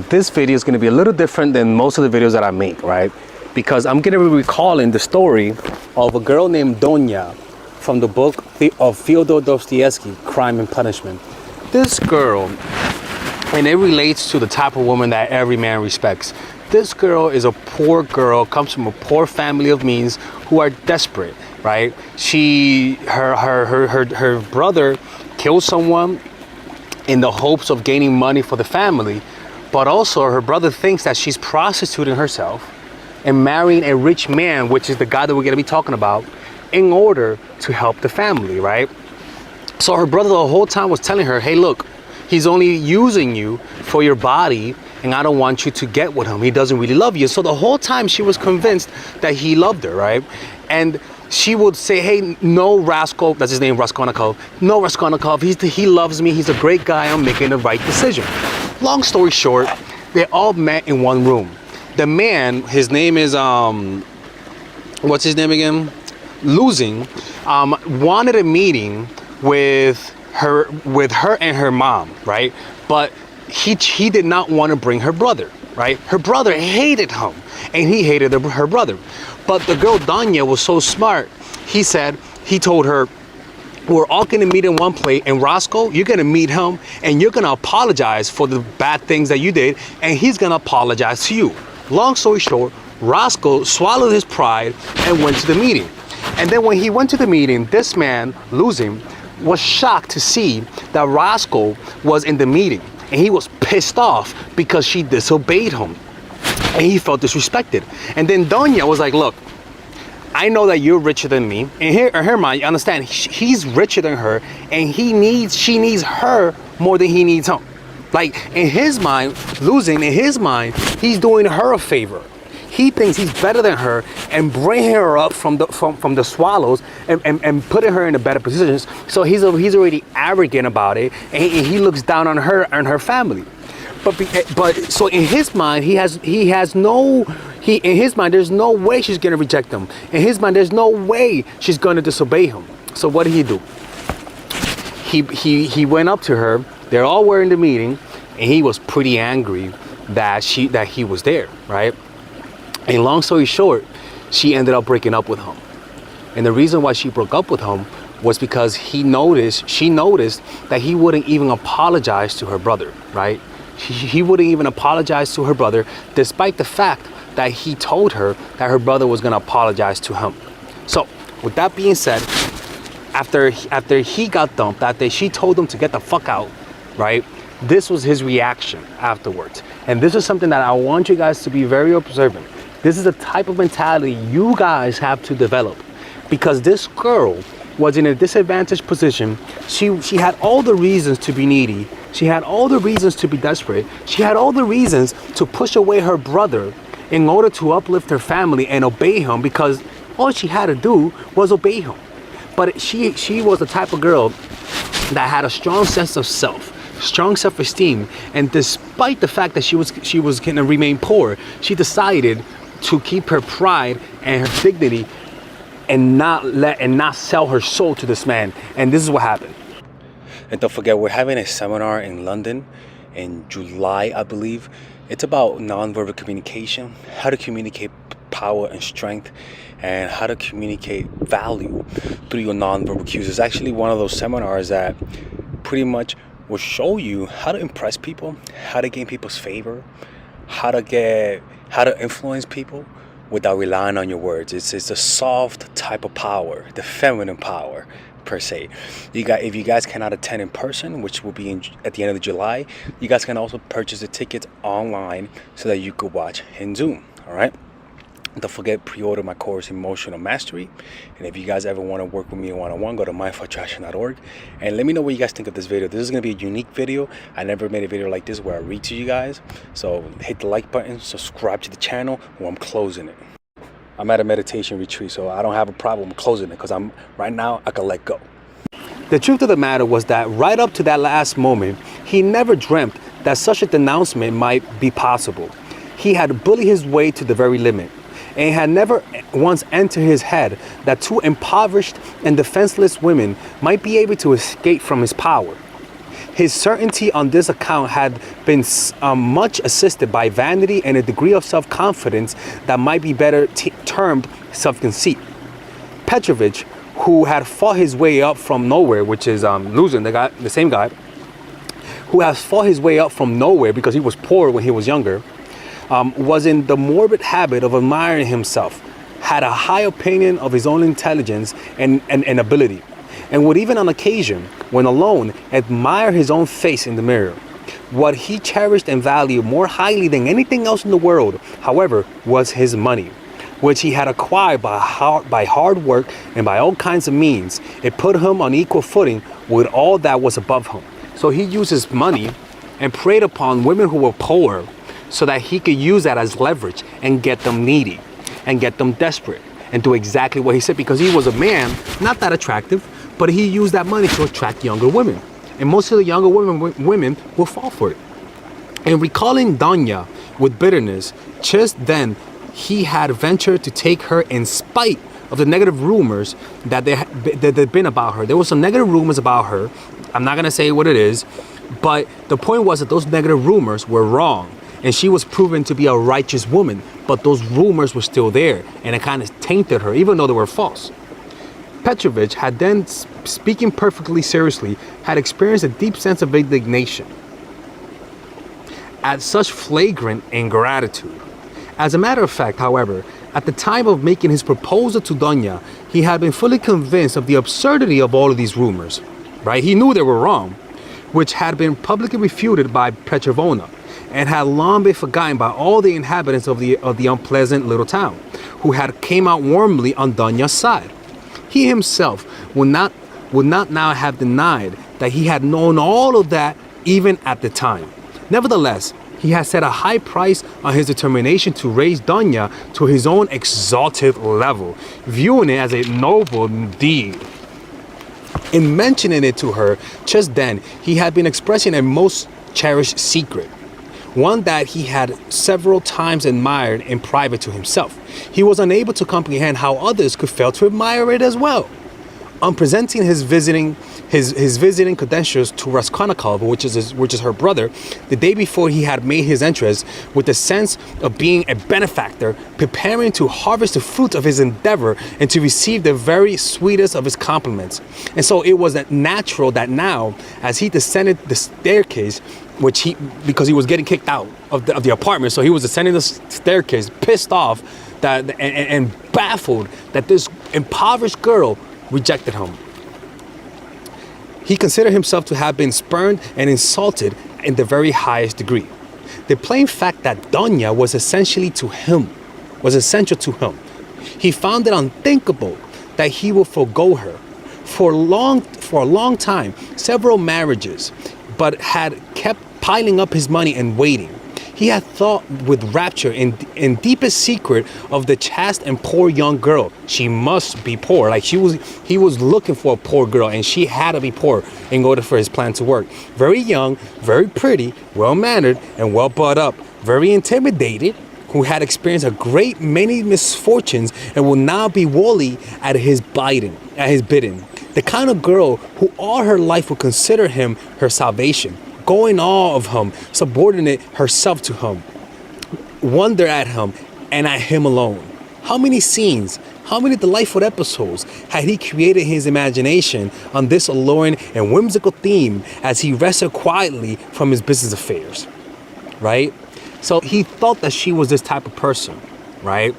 this video is going to be a little different than most of the videos that I make, right? Because I'm going to be recalling the story of a girl named Dounia from the book of Fyodor Dostoyevsky, Crime and Punishment. This girl, and it relates to the type of woman that every man respects. This girl is a poor girl, comes from a poor family of means who are desperate, right? Her brother killed someone in the hopes of gaining money for the family, but also her brother thinks that she's prostituting herself and marrying a rich man, which is the guy that we're gonna be talking about, in order to help the family, right? So her brother the whole time was telling her, hey, look, he's only using you for your body, and I don't want you to get with him. He doesn't really love you. So the whole time she was convinced that he loved her, right? And she would say, hey, no, Raskolnikov, that's his name, Raskolnikov. No, Raskolnikov, he loves me. He's a great guy. I'm making the right decision. Long story short, they all met in one room. The man, his name is, what's his name again? Losing, wanted a meeting with her and her mom, right? But he did not want to bring her brother, right? Her brother hated him, and he hated her brother. But the girl Dounia was so smart. He told her, we're all gonna meet in one place, and Roscoe, you're gonna meet him, and you're gonna apologize for the bad things that you did, and he's gonna apologize to you. Long story short, Roscoe swallowed his pride and went to the meeting. And then when he went to the meeting, this man, Losing, was shocked to see that Roscoe was in the meeting. And he was pissed off because she disobeyed him. And he felt disrespected. And then Dounia was like, look, I know that you're richer than me. And in her mind, you understand, he's richer than her. And she needs her more than he needs him. Like, in his mind, Losing, in his mind, he's doing her a favor. He thinks he's better than her and bringing her up from the swallows and putting her in a better positions. So he's already arrogant about it, and he looks down on her and her family. But so in his mind, in his mind, there's no way she's gonna reject him. In his mind, there's no way she's gonna disobey him. So what did he do? He went up to her. They're all wearing the meeting, and he was pretty angry that he was there, right? And long story short, she ended up breaking up with him. And the reason why she broke up with him was because she noticed that he wouldn't even apologize to her brother, right? He wouldn't even apologize to her brother, despite the fact that he told her that her brother was gonna apologize to him. So with that being said, after he got dumped, after she told him to get the fuck out, right? This was his reaction afterwards. And this is something that I want you guys to be very observant. This is the type of mentality you guys have to develop, because this girl was in a disadvantaged position. She had all the reasons to be needy. She had all the reasons to be desperate. She had all the reasons to push away her brother in order to uplift her family and obey him, because all she had to do was obey him. But she was the type of girl that had a strong sense of self, strong self-esteem, and despite the fact that she was gonna remain poor, she decided to keep her pride and her dignity and not sell her soul to this man. And this is what happened. And don't forget, we're having a seminar in London in July, I believe. It's about nonverbal communication, how to communicate power and strength, and how to communicate value through your nonverbal cues. It's actually one of those seminars that pretty much will show you how to impress people, how to gain people's favor, how to influence people without relying on your words. It's a soft type of power, the feminine power per se. If you guys cannot attend in person, which will be at the end of July, you guys can also purchase the tickets online so that you could watch in Zoom. All right. Don't forget, pre-order my course, Emotional Mastery. And if you guys ever want to work with me one-on-one, go to mindfightattraction.org and let me know what you guys think of this video. This is going to be a unique video. I never made a video like this where I read to you guys. So hit the like button, subscribe to the channel, or I'm closing it. I'm at a meditation retreat, so I don't have a problem closing it, because right now I can let go. The truth of the matter was that right up to that last moment, he never dreamt that such a denouncement might be possible. He had bullied his way to the very limit, and it had never once entered his head that two impoverished and defenseless women might be able to escape from his power. His certainty on this account had been much assisted by vanity and a degree of self-confidence that might be better termed self-conceit. Petrovich, who had fought his way up from nowhere, which is losing the same guy, who has fought his way up from nowhere because he was poor when he was younger, was in the morbid habit of admiring himself, had a high opinion of his own intelligence and ability, and would even on occasion, when alone, admire his own face in the mirror. What he cherished and valued more highly than anything else in the world, however, was his money, which he had acquired by hard work and by all kinds of means. It put him on equal footing with all that was above him. So he used his money and preyed upon women who were poor so that he could use that as leverage and get them needy and get them desperate and do exactly what he said, because he was a man, not that attractive, but he used that money to attract younger women. And most of the younger women will fall for it. And recalling Dounia with bitterness, just then he had ventured to take her in spite of the negative rumors that there'd been about her. There were some negative rumors about her. I'm not going to say what it is, but the point was that those negative rumors were wrong. And she was proven to be a righteous woman, but those rumors were still there, and it kind of tainted her, even though they were false. Petrovich had then, speaking perfectly seriously, had experienced a deep sense of indignation at such flagrant ingratitude. As a matter of fact, however, at the time of making his proposal to Dounia, he had been fully convinced of the absurdity of all of these rumors, right? He knew they were wrong, which had been publicly refuted by Petrovna, and had long been forgotten by all the inhabitants of the unpleasant little town, who had came out warmly on Dounia's side. He himself would not now have denied that he had known all of that even at the time. Nevertheless, he had set a high price on his determination to raise Dounia to his own exalted level, viewing it as a noble deed. In mentioning it to her just then, he had been expressing a most cherished secret, one that he had several times admired in private to himself. He was unable to comprehend how others could fail to admire it as well. On presenting his visiting credentials to Raskolnikov, which is her brother, the day before he had made his entrance, with the sense of being a benefactor, preparing to harvest the fruit of his endeavor and to receive the very sweetest of his compliments. And so it was natural that now, as he descended the staircase, because he was getting kicked out of the apartment, so he was ascending the staircase, pissed off and baffled that this impoverished girl rejected him. He considered himself to have been spurned and insulted in the very highest degree. The plain fact that Dounia was essential to him. He found it unthinkable that he would forego her. For a long time, several marriages, but had kept piling up his money and waiting. He had thought with rapture in deepest secret of the chaste and poor young girl. She must be poor. Like he was looking for a poor girl, and she had to be poor in order for his plan to work. Very young, very pretty, well-mannered, and well brought up. Very intimidated, who had experienced a great many misfortunes and will now be wholly at his bidding. The kind of girl who all her life would consider him her salvation, go in awe of him, subordinate herself to him, wonder at him and at him alone. How many scenes, how many delightful episodes had he created in his imagination on this alluring and whimsical theme as he rested quietly from his business affairs, right? So he thought that she was this type of person, right?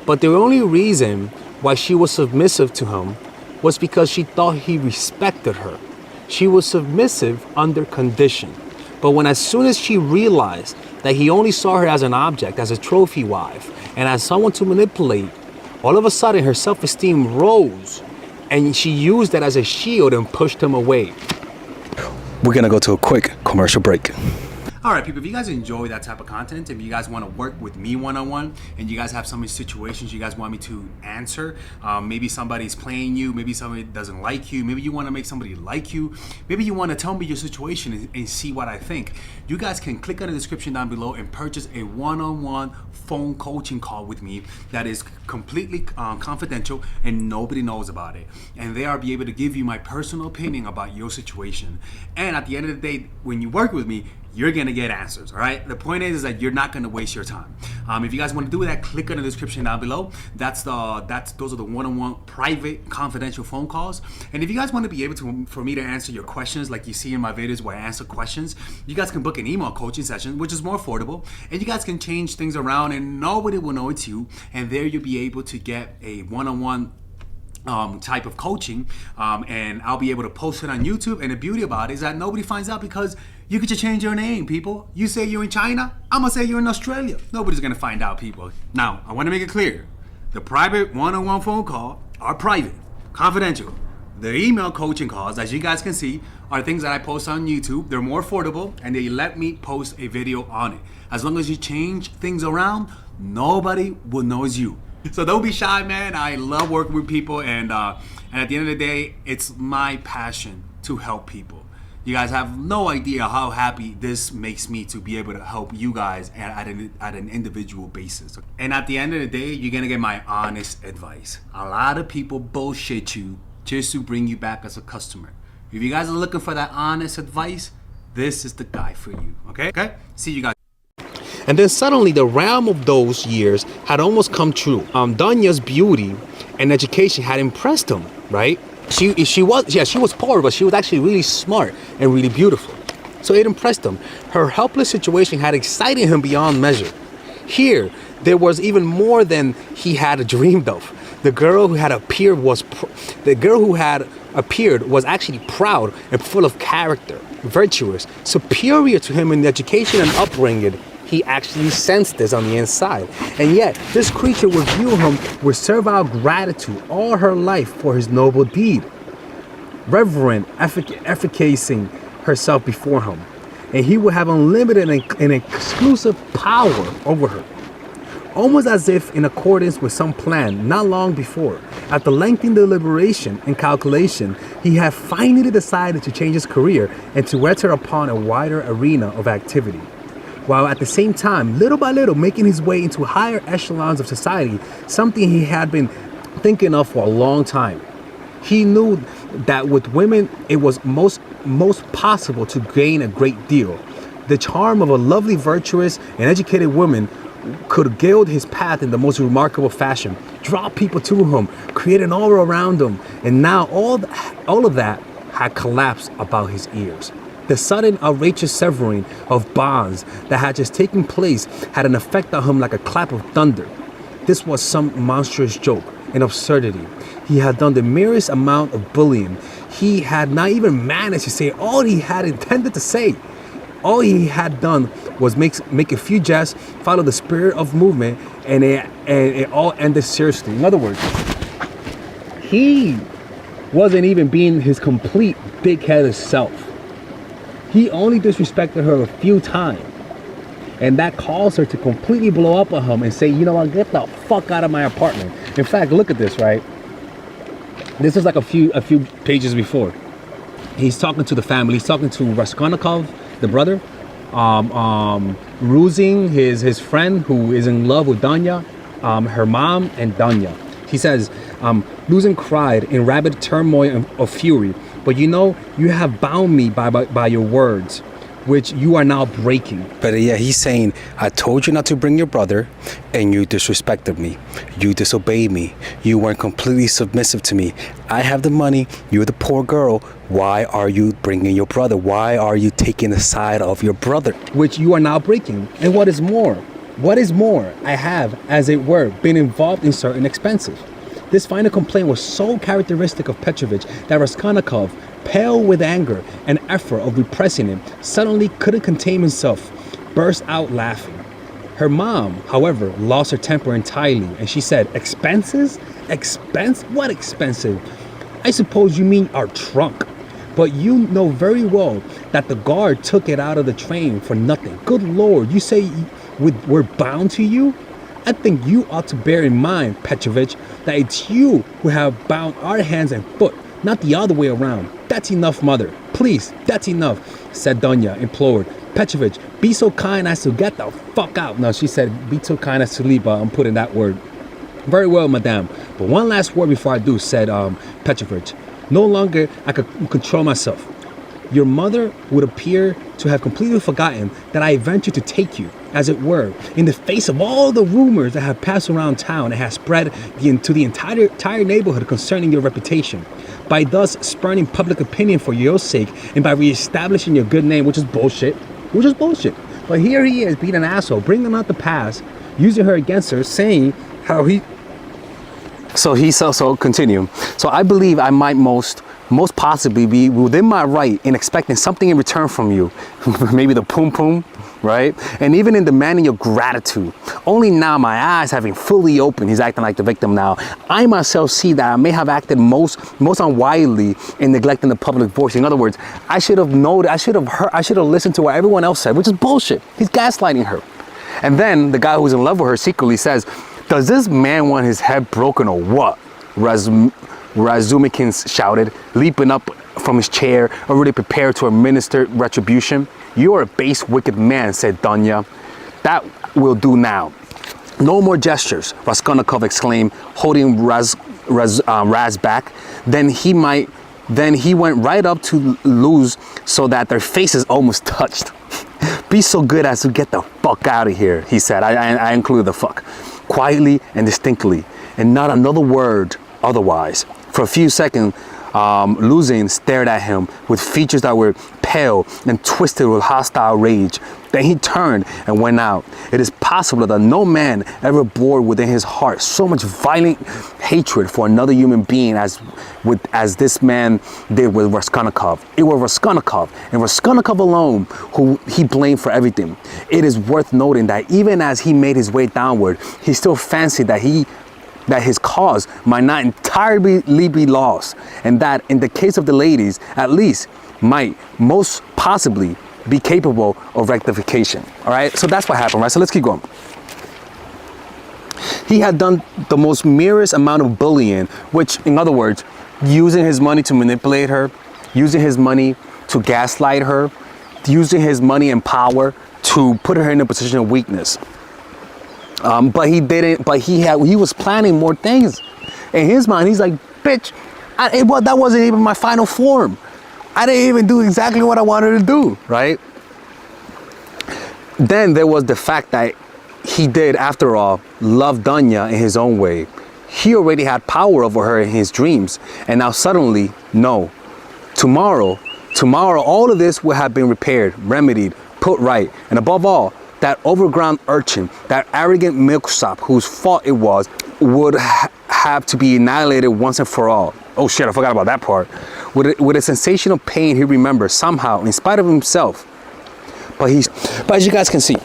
But the only reason why she was submissive to him was because she thought he respected her. She was submissive under condition. But as soon as she realized that he only saw her as an object, as a trophy wife, and as someone to manipulate, all of a sudden her self-esteem rose, and she used that as a shield and pushed him away. We're gonna go to a quick commercial break. All right, people, if you guys enjoy that type of content, if you guys want to work with me one-on-one and you guys have some situations you guys want me to answer, maybe somebody's playing you, maybe somebody doesn't like you, maybe you want to make somebody like you, maybe you want to tell me your situation and see what I think, you guys can click on the description down below and purchase a one-on-one phone coaching call with me that is completely confidential and nobody knows about it. And there I'll be able to give you my personal opinion about your situation. And at the end of the day, when you work with me, you're gonna get answers, all right? The point is that you're not gonna waste your time. If you guys wanna do that, click on the description down below. Those are the one-on-one private confidential phone calls. And if you guys wanna be able to, for me to answer your questions like you see in my videos where I answer questions, you guys can book an email coaching session, which is more affordable. And you guys can change things around and nobody will know it's you. And there you'll be able to get a one-on-one type of coaching, and I'll be able to post it on YouTube. And the beauty about it is that nobody finds out because you could just change your name, people. You say you're in China, I'm gonna say you're in Australia. Nobody's gonna find out, people. Now, I wanna make it clear. The private one-on-one phone call are private, confidential. The email coaching calls, as you guys can see, are things that I post on YouTube. They're more affordable and they let me post a video on it. As long as you change things around, nobody will know it's you. So don't be shy, man. I love working with people, and at the end of the day, it's my passion to help people. You guys have no idea how happy this makes me to be able to help you guys at an individual basis. And at the end of the day, you're gonna get my honest advice. A lot of people bullshit you just to bring you back as a customer. If you guys are looking for that honest advice, this is the guy for you, okay? See you guys. And then suddenly the realm of those years had almost come true. Dounia's beauty and education had impressed him, right? She was poor, but she was actually really smart and really beautiful. So it impressed him. Her helpless situation had excited him beyond measure. Here, there was even more than he had dreamed of. The girl who had appeared was actually proud and full of character, virtuous, superior to him in education and upbringing. He actually sensed this on the inside. And yet, this creature would view him with servile gratitude all her life for his noble deed, reverent, efficacing herself before him. And he would have unlimited and exclusive power over her. Almost as if in accordance with some plan not long before, after lengthy deliberation and calculation, he had finally decided to change his career and to enter upon a wider arena of activity, while at the same time, little by little, making his way into higher echelons of society, something he had been thinking of for a long time. He knew that with women, it was most possible to gain a great deal. The charm of a lovely, virtuous, and educated woman could gild his path in the most remarkable fashion, draw people to him, create an aura around him, and now all of that had collapsed about his ears. The sudden outrageous severing of bonds that had just taken place had an effect on him like a clap of thunder. This was some monstrous joke, an absurdity. He had done the merest amount of bullying. He had not even managed to say all he had intended to say. All he had done was make a few jests, follow the spirit of movement, and it all ended seriously. In other words, he wasn't even being his complete big-headed self. He only disrespected her a few times, and that caused her to completely blow up on him and say, you know what, get the fuck out of my apartment. In fact, look at this, right? This is like a few pages before. He's talking to the family. He's talking to Raskolnikov, the brother, Ruzing, his friend who is in love with Dounia, her mom, and Dounia. He says, Ruzing cried in rabid turmoil of fury. But you know, you have bound me by your words, which you are now breaking. But yeah, he's saying, I told you not to bring your brother, and you disrespected me. You disobeyed me. You weren't completely submissive to me. I have the money. You're the poor girl. Why are you bringing your brother? Why are you taking the side of your brother? Which you are now breaking. And what is more, I have, as it were, been involved in certain expenses. This final complaint was so characteristic of Petrovich that Raskolnikov, pale with anger and effort of repressing it, suddenly couldn't contain himself, burst out laughing. Her mom, however, lost her temper entirely, and she said, expenses? Expense? What expensive? I suppose you mean our trunk. But you know very well that the guard took it out of the train for nothing. Good Lord, you say we're bound to you? I think you ought to bear in mind, Petrovich, that it's you who have bound our hands and foot, not the other way around. That's enough, mother. Please, that's enough, said Dounia, implored. Petrovich, be so kind as to get the fuck out. No, she said, be so kind as to leave. I'm putting that word. Very well, madame. But one last word before I do, said Petrovich. No longer I could control myself. Your mother would appear to have completely forgotten that I ventured to take you, as it were, in the face of all the rumors that have passed around town and have spread to the entire neighborhood concerning your reputation. By thus spurning public opinion for your sake and by reestablishing your good name, which is bullshit. But here he is being an asshole, bringing out the past, using her against her, saying how he... So continue. So I believe I might most possibly be within my right in expecting something in return from you. Maybe the poom poom, right? And even in demanding your gratitude. Only now, my eyes having fully opened, he's acting like the victim now, I myself see that I may have acted most unwisely in neglecting the public voice. In other words, I should have known, I should have listened to what everyone else said, which is bullshit. He's gaslighting her. And then the guy who's in love with her secretly says, does this man want his head broken or what? Razumikin shouted, leaping up from his chair, already prepared to administer retribution. You are a base, wicked man, said Dounia. That will do now. No more gestures, Raskolnikov exclaimed, holding Raz back. Then he went right up to Luz so that their faces almost touched. Be so good as to get the fuck out of here, he said. I included the fuck. Quietly and distinctly, and not another word otherwise. For a few seconds, Luzin stared at him with features that were pale and twisted with hostile rage. Then he turned and went out. It is possible that no man ever bore within his heart so much violent hatred for another human being as this man did with Raskolnikov. It was Raskolnikov, and Raskolnikov alone, who he blamed for everything. It is worth noting that even as he made his way downward, he still fancied that his cause might not entirely be lost, and that in the case of the ladies, at least, might most possibly be capable of rectification. All right, so that's what happened, right? So let's keep going. He had done the most merest amount of bullying, which, in other words, using his money to manipulate her, using his money to gaslight her, using his money and power to put her in a position of weakness. But he didn't. But he was planning more things. In his mind, he's like, bitch, that wasn't even my final form. I didn't even do exactly what I wanted to do, right? Then there was the fact that he did, after all, love Dounia in his own way. He already had power over her in his dreams. And now suddenly, no. Tomorrow, all of this would have been repaired, remedied, put right. And above all, that overground urchin, that arrogant milksop whose fault it was, would have to be annihilated once and for all. Oh shit, I forgot about that part. With a sensation of pain, he remembered somehow, in spite of himself. But as you guys can see,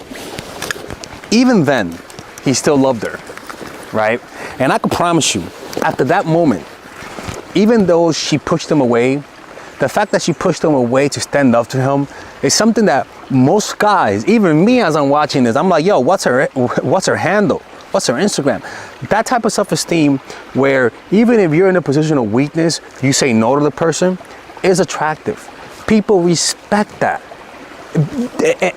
even then, he still loved her, right? And I can promise you, after that moment, even though she pushed him away, the fact that she pushed him away to stand up to him is something that most guys, even me as I'm watching this, I'm like, yo, what's her handle? What's her Instagram? That type of self-esteem where even if you're in a position of weakness, you say no to the person, is attractive. People respect that.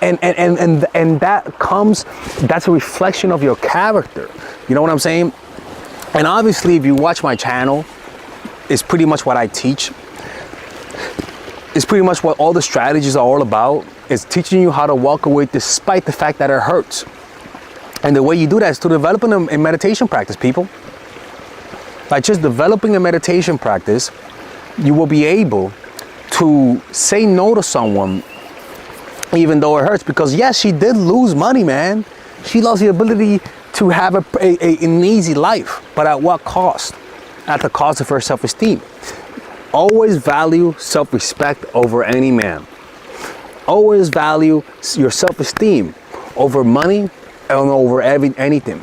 And that's a reflection of your character. You know what I'm saying? And obviously, if you watch my channel, it's pretty much what I teach. It's pretty much what all the strategies are all about. It's teaching you how to walk away despite the fact that it hurts. And the way you do that is to develop a meditation practice, people. By just developing a meditation practice, you will be able to say no to someone even though it hurts. Because yes, she did lose money, man. She lost the ability to have an easy life. But at what cost? At the cost of her self-esteem. Always value self-respect over any man. Always value your self-esteem over money and over anything.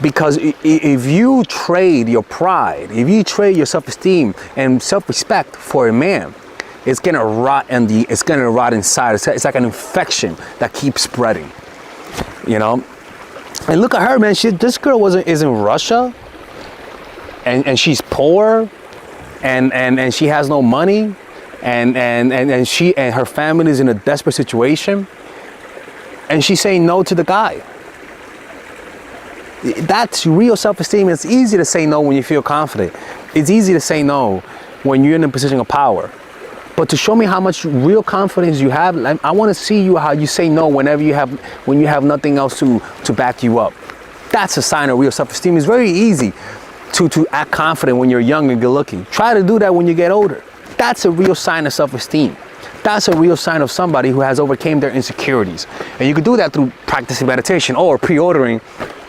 Because if you trade your pride, if you trade your self-esteem and self-respect for a man, it's gonna rot it's gonna rot inside. It's like an infection that keeps spreading, you know. And look at her, man. This girl is in Russia, and she's poor, and she has no money, and she and her family is in a desperate situation, and she's saying no to the guy. That's real self-esteem. It's easy to say no when you feel confident. It's easy to say no when you're in a position of power. But to show me how much real confidence you have, I want to see you how you say no when you have nothing else to back you up. That's a sign of real self-esteem. It's very easy to act confident when you're young and good looking. Try to do that when you get older. That's a real sign of self-esteem. That's a real sign of somebody who has overcame their insecurities. And you can do that through practicing meditation or pre-ordering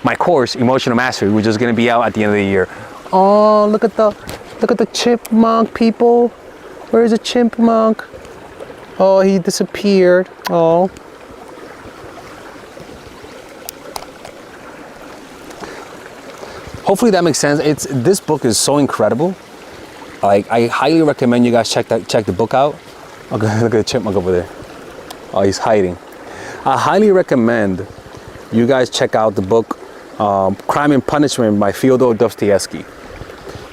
my course, Emotional Mastery, which is going to be out at the end of the year. Oh, look at the chipmunk, people. Where is the chipmunk? Oh, he disappeared. Oh. Hopefully that makes sense. This book is so incredible. Like, I highly recommend you guys check the book out. Okay, look at the chipmunk over there. Oh, he's hiding. I highly recommend you guys check out the book Crime and Punishment by Fyodor Dostoyevsky.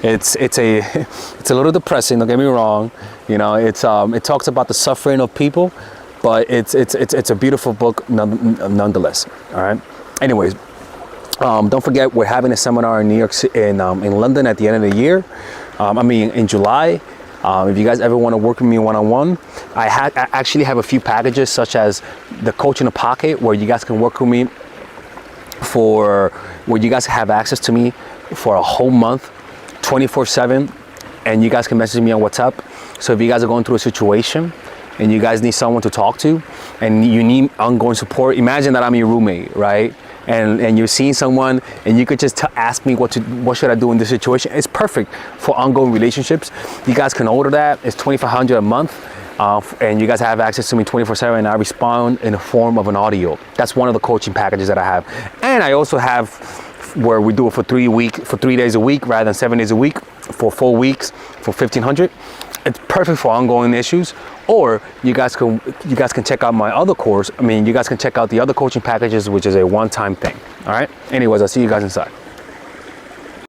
It's a little depressing, don't get me wrong. You know, it talks about the suffering of people, but it's a beautiful book nonetheless. All right. Anyways, don't forget we're having a seminar in New York City, in London at the end of the year. In July. If you guys ever want to work with me one-on-one, I actually have a few packages, such as the Coach in a Pocket, where you guys can work with me where you guys have access to me for a whole month, 24/7, and you guys can message me on WhatsApp. So if you guys are going through a situation and you guys need someone to talk to and you need ongoing support, imagine that I'm your roommate, right? And you're seeing someone and you could just ask me what should I do in this situation. It's perfect for ongoing relationships. You guys can order that. It's $2,500 a month. And you guys have access to me 24/7, and I respond in the form of an audio. That's one of the coaching packages that I have. And I also have where we do it for 3 days a week rather than 7 days a week, for 4 weeks for $1,500. It's perfect for ongoing issues. Or you guys can check out my other course. You guys can check out the other coaching packages, which is a one-time thing. All right. Anyways, I'll see you guys inside.